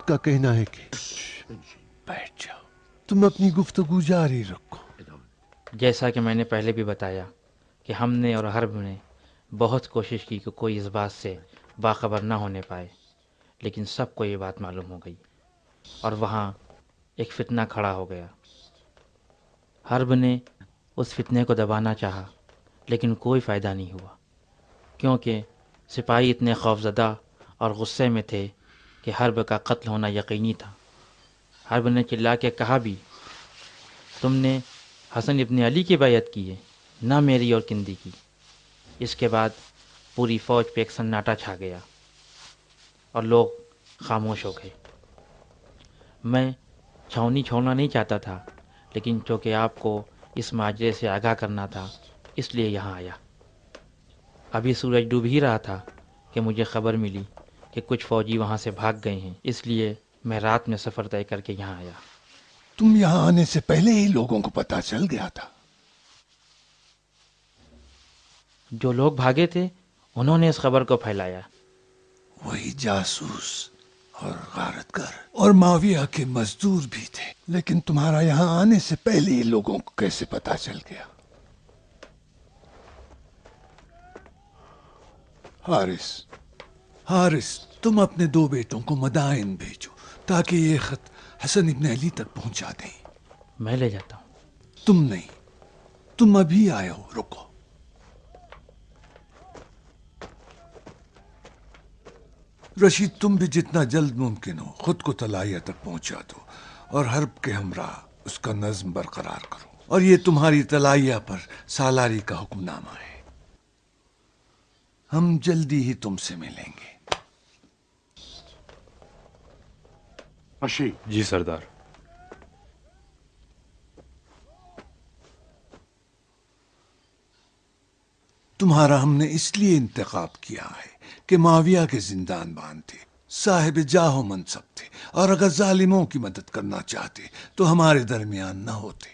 کا کہنا ہے کہ بیٹھ جاؤ، تم اپنی گفتگو جاری رکھو۔ جیسا کہ میں نے پہلے بھی بتایا کہ ہم نے اور حرب نے بہت کوشش کی کہ کوئی اس بات سے باخبر نہ ہونے پائے، لیکن سب کو یہ بات معلوم ہو گئی اور وہاں ایک فتنہ کھڑا ہو گیا۔ حرب نے اس فتنے کو دبانا چاہا لیکن کوئی فائدہ نہیں ہوا، کیونکہ سپاہی اتنے خوفزدہ اور غصے میں تھے کہ حرب کا قتل ہونا یقینی تھا۔ حرب نے چلا کے کہا بھی، تم نے حسن ابن علی کی بیعت کی ہے، نہ میری اور کندی کی۔ اس کے بعد پوری فوج پہ ایک سناٹا چھا گیا اور لوگ خاموش ہو گئے۔ میں چھاؤنی چھوڑنا نہیں چاہتا تھا، لیکن چونکہ آپ کو اس ماجرے سے آگاہ کرنا تھا اس لیے یہاں آیا۔ ابھی سورج ڈوب ہی رہا تھا کہ مجھے خبر ملی کہ کچھ فوجی وہاں سے بھاگ گئے ہیں، اس لیے میں رات میں سفر طے کر کے یہاں آیا۔ تم یہاں آنے سے پہلے ہی لوگوں کو پتہ چل گیا تھا؟ جو لوگ بھاگے تھے انہوں نے اس خبر کو پھیلایا۔ وہی جاسوس اور غارت گر اور معاویہ کے مزدور بھی تھے، لیکن تمہارا یہاں آنے سے پہلے ہی لوگوں کو کیسے پتہ چل گیا؟ حارث، تم اپنے 2 بیٹوں کو مدائن بھیجو تاکہ یہ خط حسن ابن علی تک پہنچا دیں۔ میں لے جاتا ہوں۔ تم نہیں، تم ابھی آئے ہو، رکو۔ رشید، تم بھی جتنا جلد ممکن ہو خود کو طلائیہ تک پہنچا دو اور حرب کے ہمراہ اس کا نظم برقرار کرو، اور یہ تمہاری طلائیہ پر سالاری کا حکم نامہ ہے۔ ہم جلدی ہی تم سے ملیں گے۔ جی سردار۔ تمہارا ہم نے اس لیے انتخاب کیا ہے کہ معاویہ کے زندان بان تھے، صاحب جاہ و منصب تھے، اور اگر ظالموں کی مدد کرنا چاہتے تو ہمارے درمیان نہ ہوتے،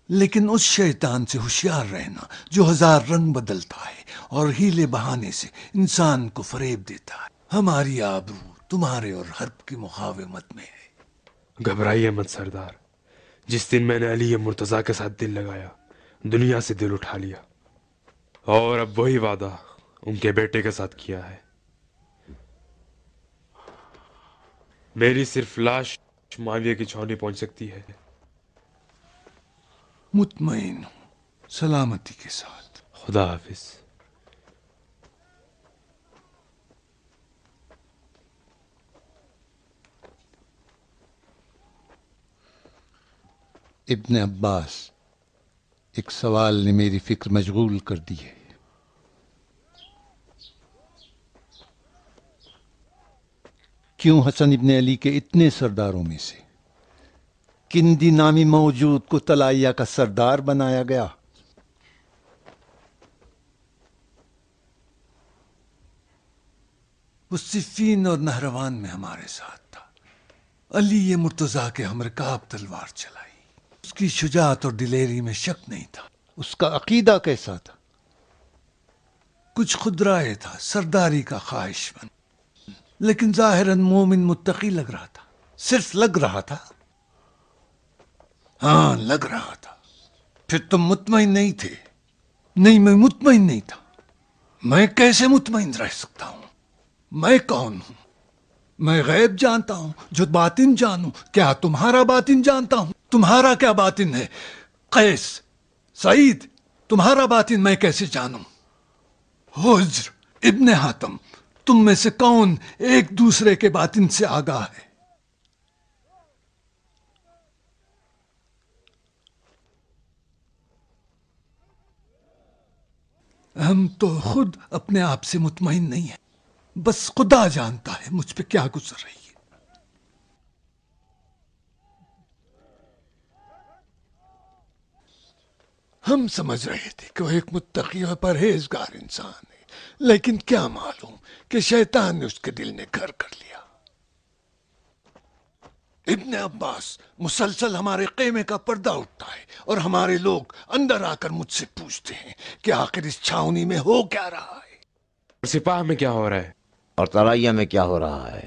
لیکن اس شیطان سے ہوشیار رہنا جو 1000 رنگ بدلتا ہے اور ہیلے بہانے سے انسان کو فریب دیتا ہے۔ ہماری آبرو تمہارے اور حرب کی مقاومت میں ہے۔ گھبرائیے مت سردار، جس دن میں نے علی مرتضیٰ کے ساتھ دل لگایا، دنیا سے دل اٹھا لیا، اور اب وہی وعدہ ان کے بیٹے کے ساتھ کیا ہے۔ میری صرف لاش معاویہ کی چھاؤنی پہنچ سکتی ہے۔ مطمئن ہوں، سلامتی کے ساتھ۔ خدا حافظ۔ ابن عباس، ایک سوال نے میری فکر مشغول کر دی ہے۔ کیوں حسن ابن علی کے اتنے سرداروں میں سے کندی نامی موجود کو طلائیہ کا سردار بنایا گیا؟ وہ صفین اور نہروان میں ہمارے ساتھ تھا۔ علی مرتضیٰ کے ہم رکاب تلوار چلائی۔ اس کی شجاعت اور دلیری میں شک نہیں تھا۔ اس کا عقیدہ کیسا تھا؟ کچھ خودرائے تھا، سرداری کا خواہش مند، لیکن ظاہراً مومن متقی لگ رہا تھا۔ صرف لگ رہا تھا؟ ہاں، لگ رہا تھا۔ پھر تم مطمئن نہیں تھے؟ نہیں، میں مطمئن نہیں تھا۔ میں کیسے مطمئن رہ سکتا ہوں؟ میں کون ہوں؟ میں غیب جانتا ہوں جو باطن جانوں۔ کیا تمہارا باطن جانتا ہوں؟ تمہارا کیا باطن ہے؟ قیس، سعید، تمہارا باطن میں کیسے جانوں؟ حجر، ابن حاتم، تم میں سے کون ایک دوسرے کے باطن سے آگاہ ہے؟ ہم تو خود اپنے آپ سے مطمئن نہیں ہیں، بس خدا جانتا ہے مجھ پہ کیا گزر رہی ہے۔ ہم سمجھ رہے تھے کہ وہ ایک متقی اور پرہیزگار انسان ہے، لیکن کیا معلوم کہ شیطان نے اس کے دل میں گھر کر لیا۔ ابن عباس، مسلسل ہمارے خیمے کا پردہ اٹھتا ہے اور ہمارے لوگ اندر آ کر مجھ سے پوچھتے ہیں کہ آخر اس چھاونی میں ہو کیا رہا ہے؟ اور سپاہ میں کیا ہو رہا ہے؟ اور طلائیہ میں کیا ہو رہا ہے؟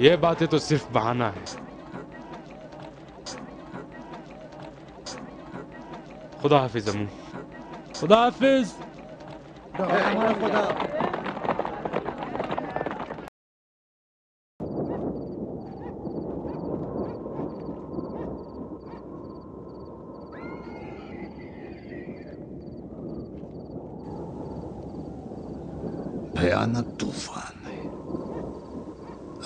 یہ باتیں تو صرف بہانہ ہے. خدا حافظ امو. خدا حافظ. بھیانک طوفان ہے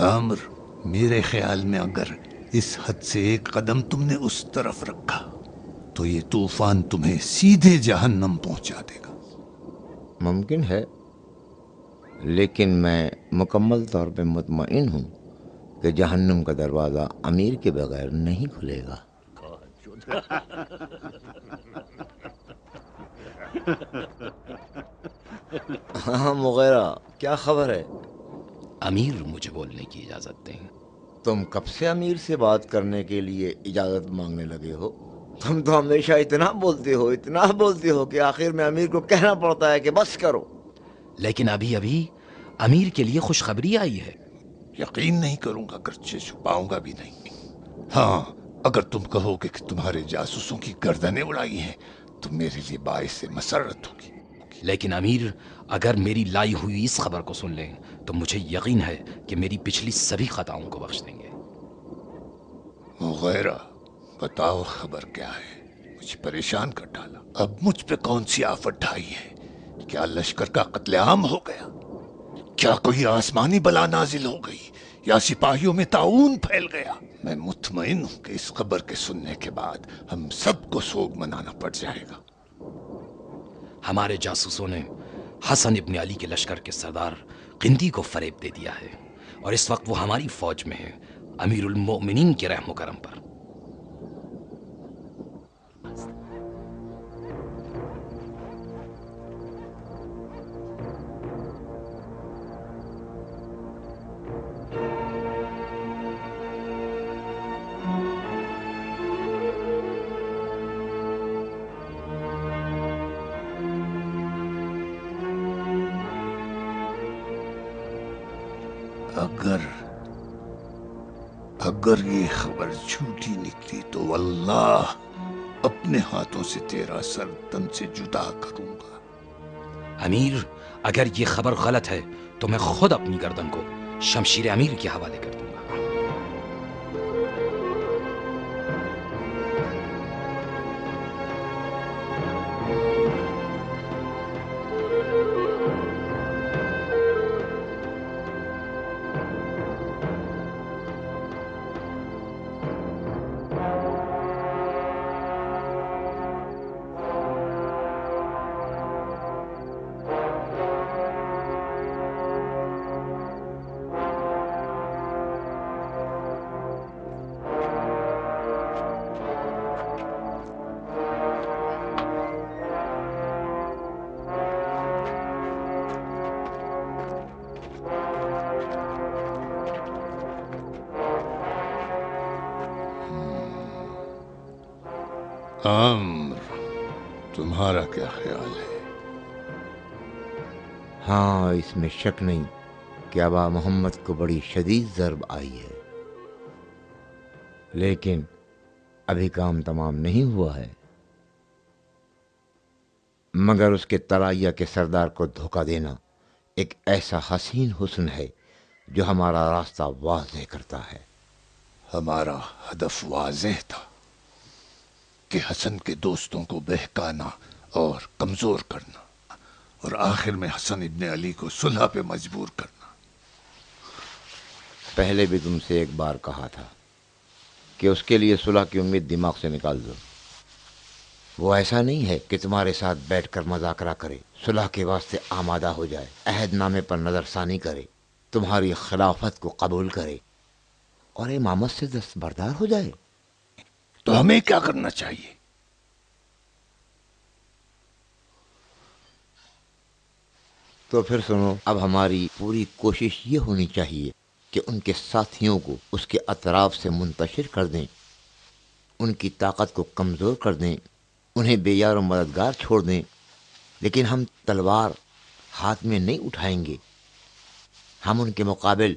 عامر. میرے خیال میں اگر اس حد سے ایک قدم تم نے اس طرف رکھا تو یہ طوفان تمہیں سیدھے جہنم پہنچا دے گا. ممکن ہے، لیکن میں مکمل طور پہ مطمئن ہوں کہ جہنم کا دروازہ امیر کے بغیر نہیں کھلے گا. ہاں مغیرہ، کیا خبر ہے؟ امیر مجھے بولنے کی اجازت دیں. تم کب سے امیر سے بات کرنے کے لیے اجازت مانگنے لگے ہو؟ تم تو ہمیشہ اتنا بولتے ہو کہ آخر میں امیر کو کہنا پڑتا ہے کہ بس کرو. لیکن ابھی امیر کے لیے خوشخبری آئی ہے. یقین نہیں کروں گا، اگرچہ چھپاؤں گا بھی نہیں. ہاں، اگر تم کہو گے کہ تمہارے جاسوسوں کی گردنیں اڑائی ہیں تو میرے لیے باعث مسرت ہوگی. لیکن امیر اگر میری لائی ہوئی اس خبر کو سن لیں تو مجھے یقین ہے کہ میری پچھلی سبھی خطاؤں کو بخش دیں گے. مغیرہ، بتاؤ خبر کیا ہے؟ مجھے پریشان کر ڈالا. اب مجھ پہ کون سی آفت ڈھائی ہے؟ کیا لشکر کا قتل عام ہو گیا؟ کیا کوئی آسمانی بلا نازل ہو گئی یا سپاہیوں میں طاعون پھیل گیا؟ میں مطمئن ہوں کہ اس خبر کے سننے کے بعد ہم سب کو سوگ منانا پڑ جائے گا. ہمارے جاسوسوں نے حسن ابن علی کے لشکر کے سردار قندی کو فریب دے دیا ہے اور اس وقت وہ ہماری فوج میں ہے، امیر المؤمنین کے رحم و کرم پر. اگر یہ خبر جھوٹی نکلی تو واللہ اپنے ہاتھوں سے تیرا سر تن سے جدا کروں گا. امیر اگر یہ خبر غلط ہے تو میں خود اپنی گردن کو شمشیر امیر کے حوالے کر دوں گا. عامر، تمہارا کیا خیال ہے؟ ہاں، اس میں شک نہیں کہ آبا محمد کو بڑی شدید ضرب آئی ہے، لیکن ابھی کام تمام نہیں ہوا ہے. مگر اس کے طلائیہ کے سردار کو دھوکہ دینا ایک ایسا حسین حسن ہے جو ہمارا راستہ واضح کرتا ہے. ہمارا ہدف واضح تھا کہ حسن کے دوستوں کو بہکانا اور کمزور کرنا، اور آخر میں حسن ابن علی کو صلح پہ مجبور کرنا. پہلے بھی تم سے ایک بار کہا تھا کہ اس کے لیے صلح کی امید دماغ سے نکال دو. وہ ایسا نہیں ہے کہ تمہارے ساتھ بیٹھ کر مذاکرہ کرے، صلح کے واسطے آمادہ ہو جائے، عہد نامے پر نظر ثانی کرے، تمہاری خلافت کو قبول کرے اور امامت سے دستبردار ہو جائے. تو ہمیں کیا کرنا چاہیے؟ تو پھر سنو، اب ہماری پوری کوشش یہ ہونی چاہیے کہ ان کے ساتھیوں کو اس کے اطراف سے منتشر کر دیں، ان کی طاقت کو کمزور کر دیں، انہیں بے یار و مددگار چھوڑ دیں. لیکن ہم تلوار ہاتھ میں نہیں اٹھائیں گے، ہم ان کے مقابل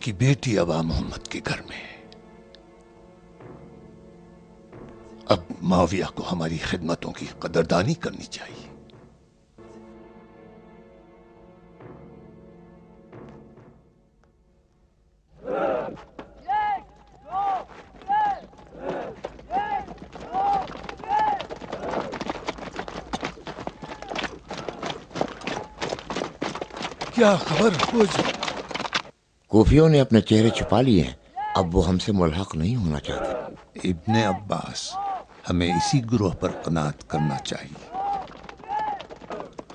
کی بیٹی ابا محمد کے گھر میں ہے۔ اب معاویہ کو ہماری خدمتوں کی قدردانی کرنی چاہیے۔ کیا خبر ہو جائے؟ کوفیوں نے اپنے چہرے چھپا لیے ہیں، اب وہ ہم سے ملحق نہیں ہونا چاہتے۔ ابن عباس ہمیں اسی گروہ پر قناعت کرنا چاہیے۔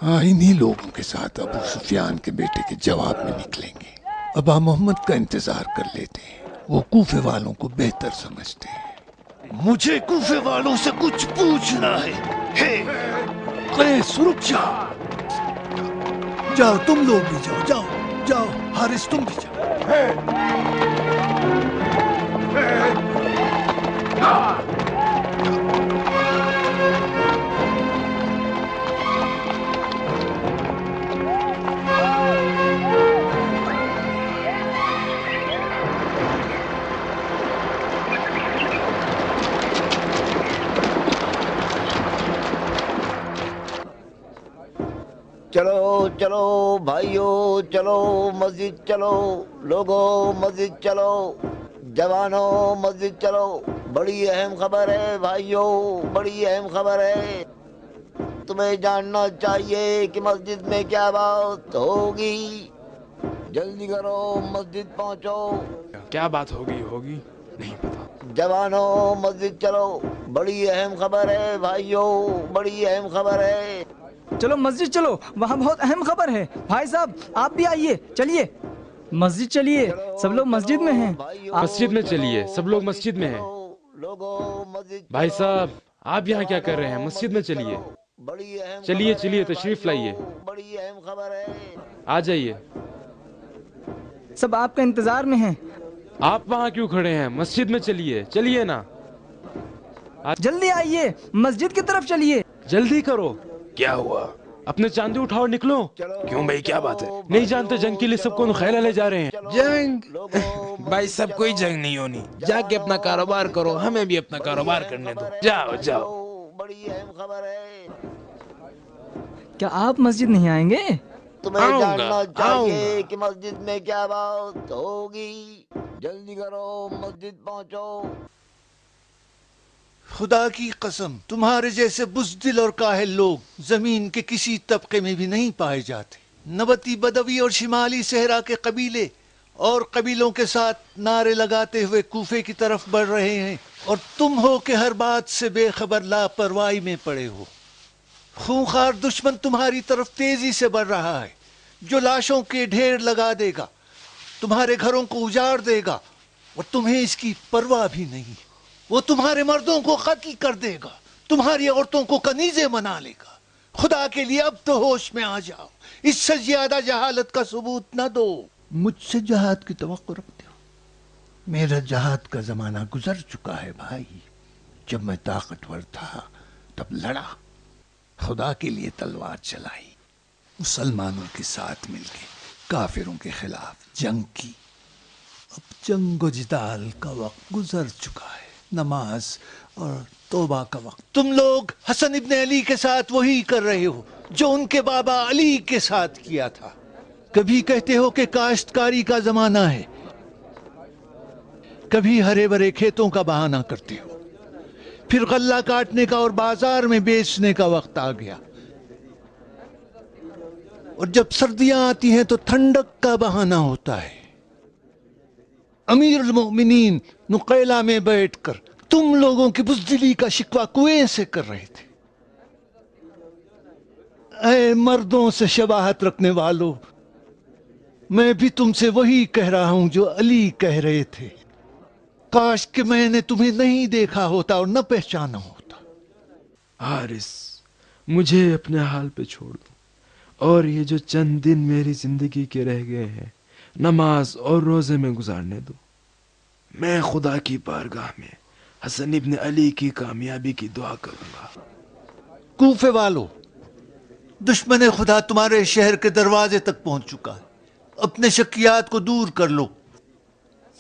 ہاں، انہی لوگوں کے ساتھ ابو سفیان کے بیٹے کے جواب میں نکلیں گے۔ ابا محمد کا انتظار کر لیتے ہیں، وہ کوفے والوں کو بہتر سمجھتے ہیں۔ مجھے کوفے والوں سے کچھ پوچھنا ہے۔ قیس رک جا، جاؤ تم لوگ بھی جاؤ، جاؤ جاؤ، حارث تم بھی جاؤ۔ چلو چلو بھائیو، چلو مسجد چلو، لوگو مسجد چلو، جوانوں مسجد چلو، بڑی اہم خبر ہے بھائیو، بڑی اہم خبر ہے۔ تمہیں جاننا چاہیے کہ مسجد میں کیا بات ہوگی، جلدی کرو مسجد پہنچو۔ کیا بات ہوگی نہیں پتا۔ جوانوں مسجد چلو، بڑی اہم خبر ہے بھائیو، بڑی اہم خبر ہے۔ چلو مسجد چلو، وہاں بہت اہم خبر ہے۔ بھائی صاحب آپ بھی آئیے، چلیے مسجد چلیے، سب لوگ مسجد میں ہیں۔ مسجد میں چلیے، سب لوگ مسجد میں ہیں۔ بھائی صاحب آپ یہاں کیا کر رہے ہیں؟ مسجد میں چلیے، چلیے چلیے تشریف لائیے، بڑی اہم خبر ہے۔ آ جائیے۔ سب آپ کا انتظار میں ہیں۔ آپ وہاں کیوں کھڑے ہیں؟ مسجد میں چلیے، چلیے نا، جلدی آئیے، مسجد کی طرف چلیے۔ جلدی کرو۔ کیا ہوا؟ اپنے چاندی اٹھاؤ، نکلو۔ کیوں بھائی کیا بات ہے؟ نہیں جانتے جنگ کے لیے سب کو خیلہ لے جا رہے ہیں۔ جنگ؟ بھائی سب کوئی جنگ نہیں ہونی، جا کے اپنا کاروبار کرو، ہمیں بھی اپنا کاروبار کرنے دو، جاؤ جاؤ۔ بڑی اہم خبر ہے۔ کیا آپ مسجد نہیں آئیں گے؟ تمہیں جاننا چاہیے کہ مسجد میں کیا بات ہوگی، جلدی کرو مسجد پہنچو۔ خدا کی قسم، تمہارے جیسے بزدل اور کاہل لوگ زمین کے کسی طبقے میں بھی نہیں پائے جاتے۔ نبتی بدوی اور شمالی صحرا کے قبیلے اور قبیلوں کے ساتھ نعرے لگاتے ہوئے کوفے کی طرف بڑھ رہے ہیں، اور تم ہو کہ ہر بات سے بے خبر لاپرواہی میں پڑے ہو۔ خونخوار دشمن تمہاری طرف تیزی سے بڑھ رہا ہے، جو لاشوں کے ڈھیر لگا دے گا، تمہارے گھروں کو اجاڑ دے گا، اور تمہیں اس کی پرواہ بھی نہیں۔ وہ تمہارے مردوں کو قتل کر دے گا، تمہاری عورتوں کو کنیزیں بنا لے گا۔ خدا کے لیے اب تو ہوش میں آ جاؤ، اس سے زیادہ جہالت کا ثبوت نہ دو۔ مجھ سے جہاد کی توقع رکھتے ہو؟ میرا جہاد کا زمانہ گزر چکا ہے بھائی۔ جب میں طاقتور تھا تب لڑا، خدا کے لیے تلوار چلائی، مسلمانوں کے ساتھ مل کے کافروں کے خلاف جنگ کی۔ اب جنگ و جدال کا وقت گزر چکا ہے، نماز اور توبہ کا وقت۔ تم لوگ حسن ابن علی کے ساتھ وہی کر رہے ہو جو ان کے بابا علی کے ساتھ کیا تھا۔ کبھی کہتے ہو کہ کاشتکاری کا زمانہ ہے، کبھی ہرے بھرے کھیتوں کا بہانہ کرتے ہو، پھر غلہ کاٹنے کا اور بازار میں بیچنے کا وقت آ گیا، اور جب سردیاں آتی ہیں تو ٹھنڈک کا بہانہ ہوتا ہے۔ امیر المؤمنین نقیلہ میں بیٹھ کر تم لوگوں کی بزدلی کا شکوہ کنویں سے کر رہے تھے۔ اے مردوں سے شباہت رکھنے والو، میں بھی تم سے وہی کہہ رہا ہوں جو علی کہہ رہے تھے۔ کاش کہ میں نے تمہیں نہیں دیکھا ہوتا اور نہ پہچانا ہوتا۔ حارث، مجھے اپنے حال پہ چھوڑ دو، اور یہ جو چند دن میری زندگی کے رہ گئے ہیں نماز اور روزے میں گزارنے دو۔ میں خدا کی بارگاہ میں حسن ابن علی کی کامیابی کی دعا کروں گا۔ کوفے والو، دشمن خدا تمہارے شہر کے دروازے تک پہنچ چکا ہے، اپنے شکیات کو دور کر لو۔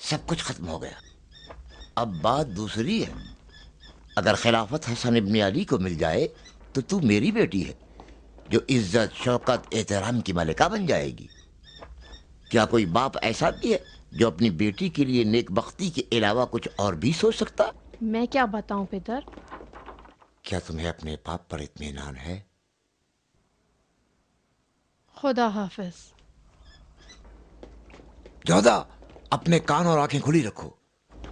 سب کچھ ختم ہو گیا. اب بات دوسری ہے. اگر خلافت حسن ابن علی کو مل جائے تو میری بیٹی ہے جو عزت شوکت احترام کی ملکہ بن جائے گی. کیا کوئی باپ ایسا بھی ہے جو اپنی بیٹی کے لیے نیک بختی کے علاوہ کچھ اور بھی سوچ سکتا؟ میں کیا بتاؤں پدر؟ کیا تمہیں اپنے باپ پر اطمینان ہے؟ خدا حافظ. جودا، اپنے کان اور آنکھیں کھلی رکھو.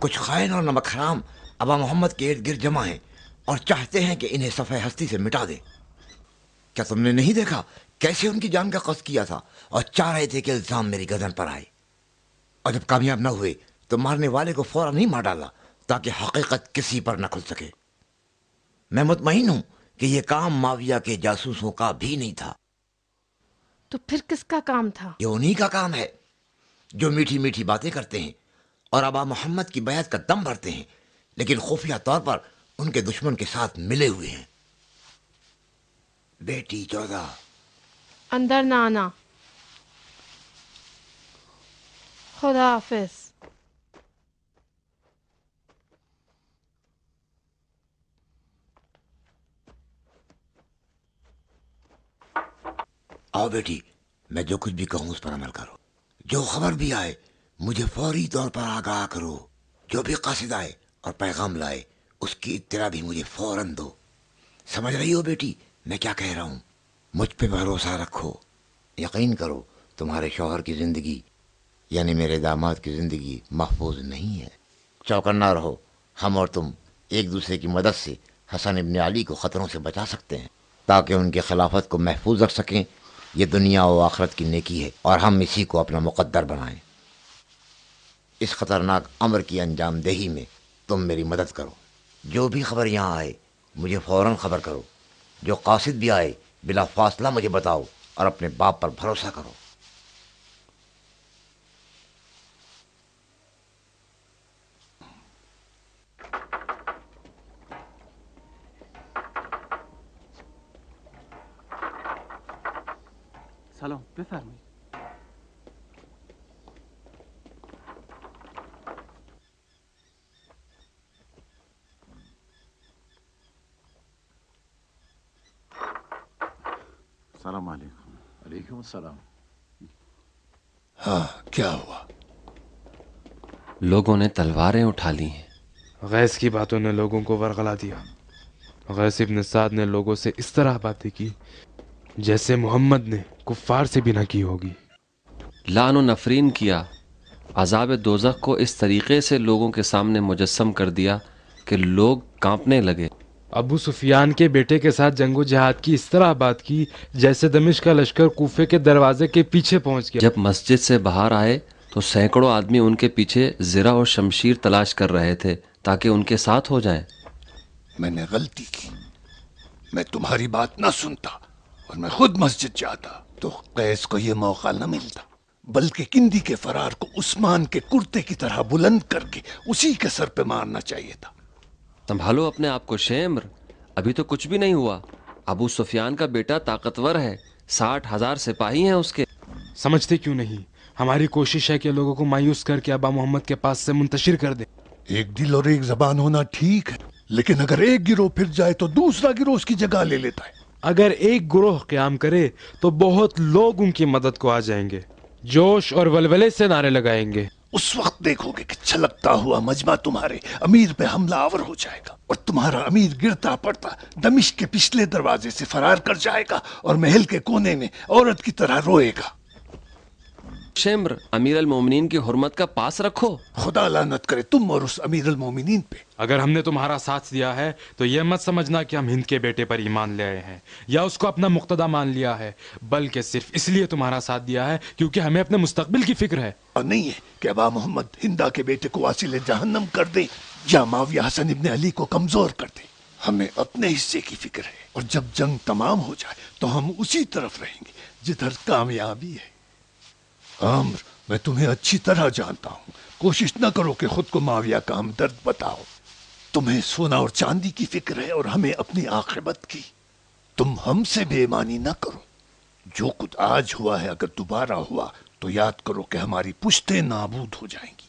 کچھ خائن اور نمک حرام ابا محمد کے ارد گرد جمع ہیں اور چاہتے ہیں کہ انہیں صفحہ ہستی سے مٹا دیں. کیا تم نے نہیں دیکھا کیسے ان کی جان کا قصد کیا تھا اور چاہ رہے تھے کہ الزام میری گردن پر آئے، اور جب کامیاب نہ ہوئے تو مارنے والے کو فوراً نہیں مار ڈالا تاکہ حقیقت کسی پر نہ کھل سکے. میں مطمئن ہوں کہ یہ کام معاویہ کے جاسوسوں کا بھی نہیں تھا. تو پھر کس کا کام تھا؟ یہ انہی کا کام ہے جو میٹھی میٹھی باتیں کرتے ہیں اور ابا محمد کی بیعت کا دم بھرتے ہیں، لیکن خفیہ طور پر ان کے دشمن کے ساتھ ملے ہوئے ہیں. بیٹی جودا، اندر نہ آنا. خدا حافظ. آؤ بیٹی، میں جو کچھ بھی کہوں اس پر عمل کرو. جو خبر بھی آئے مجھے فوری طور پر آگاہ کرو. جو بھی قاصد آئے اور پیغام لائے اس کی اطلاع بھی مجھے فوراً دو. سمجھ رہی ہو بیٹی میں کیا کہہ رہا ہوں؟ مجھ پہ بھروسہ رکھو. یقین کرو تمہارے شوہر کی زندگی یعنی میرے داماد کی زندگی محفوظ نہیں ہے. چوکنا رہو. ہم اور تم ایک دوسرے کی مدد سے حسن ابن علی کو خطروں سے بچا سکتے ہیں تاکہ ان کی خلافت کو محفوظ رکھ سکیں. یہ دنیا و آخرت کی نیکی ہے اور ہم اسی کو اپنا مقدر بنائیں. اس خطرناک امر کی انجام دہی میں تم میری مدد کرو. جو بھی خبر یہاں آئے مجھے فوراً خبر کرو. جو قاصد بھی آئے بلا فاصلہ مجھے بتاؤ اور اپنے باپ پر بھروسہ کرو. سلام، بفرمایید. السلام علیکم. وعلیکم السلام. ہاں کیا ہوا؟ لوگوں نے تلواریں اٹھا لی ہیں. غیث کی باتوں نے لوگوں کو ورغلا دیا. غیث ابن سعد نے لوگوں سے اس طرح باتیں کی جیسے محمد نے کفار سے بھی نہ کی ہوگی. لعن و نفرین کیا. عذاب دوزخ کو اس طریقے سے لوگوں کے سامنے مجسم کر دیا کہ لوگ کانپنے لگے. ابو سفیان کے بیٹے کے ساتھ جنگ و جہاد کی اس طرح بات کی جیسے دمشق کا لشکر کوفے کے دروازے کے پیچھے پہنچ گیا. جب مسجد سے باہر آئے تو سینکڑوں آدمی ان کے پیچھے زرہ اور شمشیر تلاش کر رہے تھے تاکہ ان کے ساتھ ہو جائیں. میں نے غلطی کی. میں تمہاری بات نہ سنتا اور میں خود مسجد جاتا تو قیس کو یہ موقع نہ ملتا، بلکہ کندی کے فرار کو عثمان کے کرتے کی طرح بلند کر کے اسی کے سر پہ مارنا چاہیے تھا. سنبھالو اپنے آپ کو شیمر. ابھی تو کچھ بھی نہیں ہوا. ابو سفیان کا بیٹا طاقتور ہے. 60,000 سپاہی ہیں اس کے. سمجھتے کیوں نہیں؟ ہماری کوشش ہے کہ لوگوں کو مایوس کر کے ابا محمد کے پاس سے منتشر کر دیں. ایک دل اور ایک زبان ہونا ٹھیک ہے، لیکن اگر ایک گروہ پھر جائے تو دوسرا گروہ اس کی جگہ لے لیتا ہے. اگر ایک گروہ قیام کرے تو بہت لوگ ان کی مدد کو آ جائیں گے، جوش اور ولولے سے نعرے لگائیں گے. اس وقت دیکھو گے کہ چھلکتا ہوا مجمع تمہارے امیر پہ حملہ آور ہو جائے گا اور تمہارا امیر گرتا پڑتا دمشق کے پچھلے دروازے سے فرار کر جائے گا اور محل کے کونے میں عورت کی طرح روئے گا. شمر، امیر المومنین کی حرمت کا پاس رکھو. خدا لعنت کرے تم اور اس امیر المومنین پہ. اگر ہم نے تمہارا ساتھ دیا ہے تو یہ مت سمجھنا کہ ہم ہند کے بیٹے پر ایمان لے آئے ہیں یا اس کو اپنا مقتدی مان لیا ہے، بلکہ صرف اس لیے تمہارا ساتھ دیا ہے کیونکہ ہمیں اپنے مستقبل کی فکر ہے. اور نہیں ہے کہ ابا محمد ہندا کے بیٹے کو واصل جہنم کر دے یا معاویہ حسن ابن علی کو کمزور کر دے. ہمیں اپنے حصے کی فکر ہے اور جب جنگ تمام ہو جائے تو ہم اسی طرف رہیں گے جدھر کامیابی ہے. عامر، میں تمہیں اچھی طرح جانتا ہوں. کوشش نہ کرو کہ خود کو معاویہ کا ہمدرد بتاؤ. تمہیں سونا اور چاندی کی فکر ہے اور ہمیں اپنی عاقبت کی. تم ہم سے بے ایمانی نہ کرو. جو کچھ آج ہوا ہے اگر دوبارہ ہوا تو یاد کرو کہ ہماری پشتیں نابود ہو جائیں گی.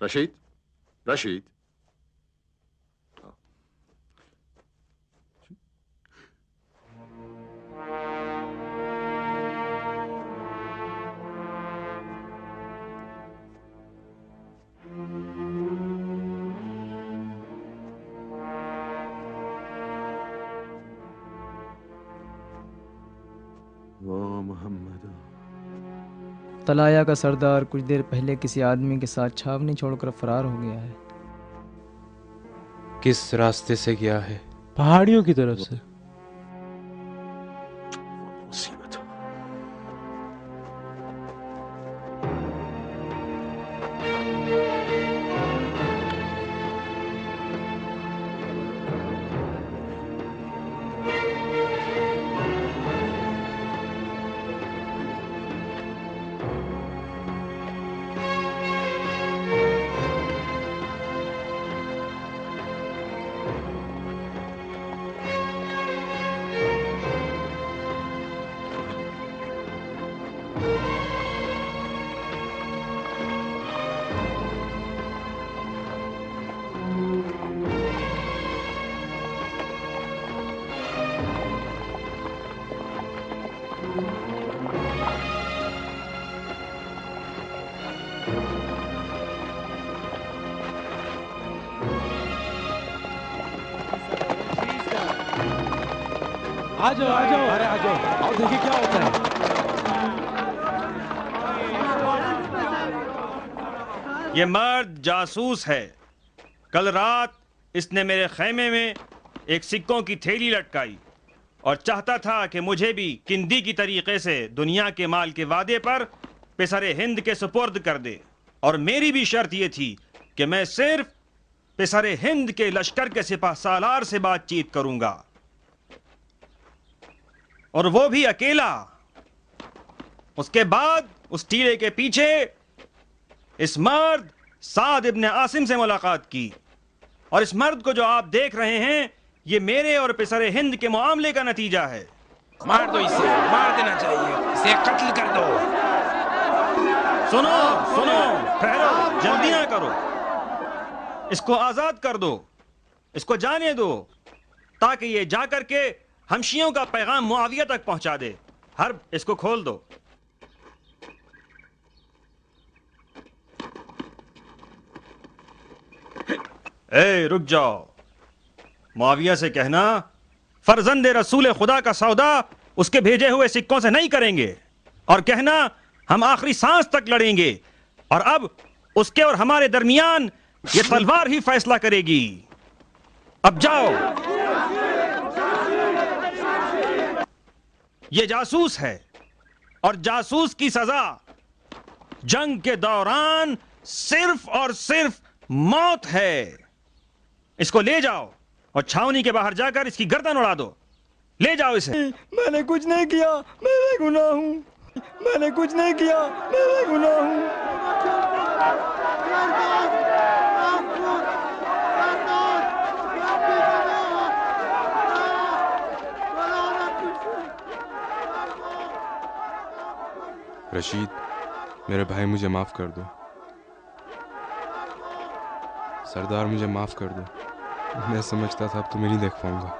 رشید رشید طلایا کا سردار کچھ دیر پہلے کسی آدمی کے ساتھ چھاونی چھوڑ کر فرار ہو گیا ہے۔ کس راستے سے گیا ہے؟ پہاڑیوں کی طرف سے۔ مصیبت آ جاؤ ارے آ جاؤ اور دیکھیے کیا ہوتا ہے۔ یہ مرد جاسوس ہے۔ کل رات اس نے میرے خیمے میں ایک سکوں کی تھیلی لٹکائی اور چاہتا تھا کہ مجھے بھی کندی کی طریقے سے دنیا کے مال کے وعدے پر پسر ہند کے سپرد کر دے، اور میری بھی شرط یہ تھی کہ میں صرف پسر ہند کے لشکر کے سپہ سالار سے بات چیت کروں گا، اور وہ بھی اکیلا۔ اس کے بعد اس ٹیلے کے پیچھے اس مرد سعد ابن عاصم سے ملاقات کی، اور اس مرد کو جو آپ دیکھ رہے ہیں یہ میرے اور پسر ہند کے معاملے کا نتیجہ ہے۔ مار دو اسے، مار دینا چاہیے، اسے قتل کر دو۔ سنو سنو، ٹھہرو، جلدی نہ کرو، اس کو آزاد کر دو، اس کو جانے دو، تاکہ یہ جا کر کے ہمشیوں کا پیغام معاویہ تک پہنچا دے۔ حرب، اس کو کھول دو۔ اے رک جاؤ، معاویہ سے کہنا فرزند رسول خدا کا سودا اس کے بھیجے ہوئے سکوں سے نہیں کریں گے، اور کہنا ہم آخری سانس تک لڑیں گے، اور اب اس کے اور ہمارے درمیان یہ تلوار ہی فیصلہ کرے گی۔ اب جاؤ۔ یہ جاسوس ہے، اور جاسوس کی سزا جنگ کے دوران صرف اور صرف موت ہے۔ اس کو لے جاؤ اور چھاونی کے باہر جا کر اس کی گردن اڑا دو۔ لے جاؤ اسے۔ میں نے کچھ نہیں کیا، میں بے گناہ ہوں، میں نے کچھ نہیں کیا، میں بے گناہ ہوں۔ رشید، میرے بھائی مجھے معاف کر دو۔ سردار مجھے معاف کر دو، میں سمجھتا تھا اب تمہیں نہیں دیکھ پاؤں گا۔